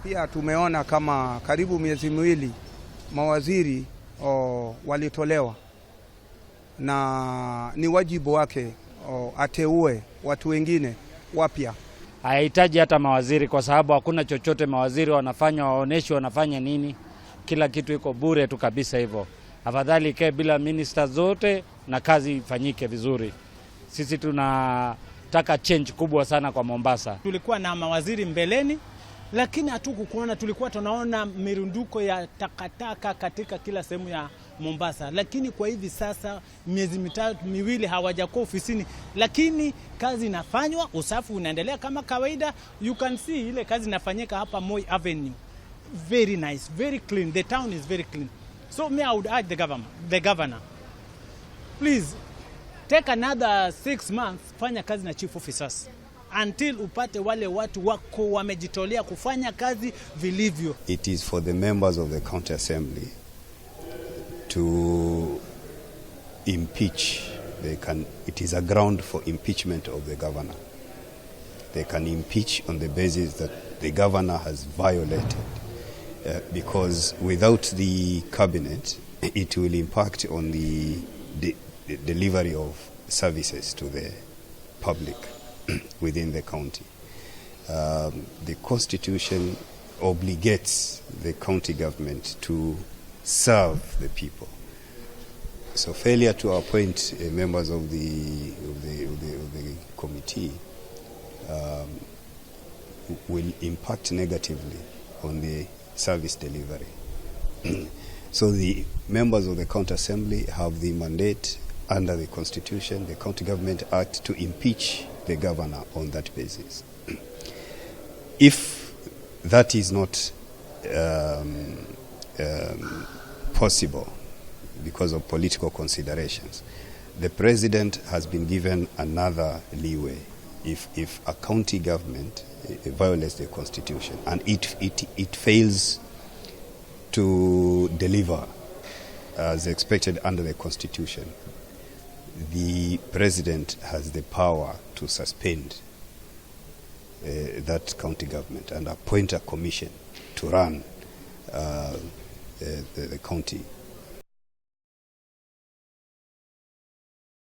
Pia tumeona kama karibu miezi miwili mawaziri walitolewa, na ni wajibu wake ateue watu wengine wapya. Hahitaji hata mawaziri kwa sababu hakuna chochote mawaziri wanafanya, waoneshi wanafanya nini. Kila kitu iko bure tu kabisa hivyo. Afadhali ikae bila minister zote na kazi ifanyike vizuri. Sisi tunataka change kubwa sana kwa Mombasa. Tulikuwa na mawaziri mbeleni, lakini hatukuona, tulikuwa tunaona mirunduko ya takataka katika kila sehemu ya Mombasa. Lakini kwa hivi sasa miezi miwili hawajakuwa ofisini, lakini kazi inafanywa, usafi unaendelea kama kawaida. You can see ile kazi inafanyika hapa Moi Avenue. Very nice, very clean. The town is very clean. So I would urge the governor, please take another 6 months, fanya kazi na chief officers until upate wale watu wako wamejitolea kufanya kazi vilivyo. It is for the members of the county assembly to impeach. It is a ground for impeachment of the governor. They can impeach on the basis that the governor has violated. Because without the cabinet, it will impact on the delivery of services to the public within the county. The constitution obligates the county government to serve the people. So failure to appoint members of the committee will impact negatively on the service delivery. So the members of the county assembly have the mandate under the constitution, the County Government Act, to impeach the governor on that basis. If that is not possible because of political considerations, the president has been given another leeway. If a county government violates the constitution and it fails to deliver as expected under the constitution, the president has the power to suspend that county government and appoint a commission to run the county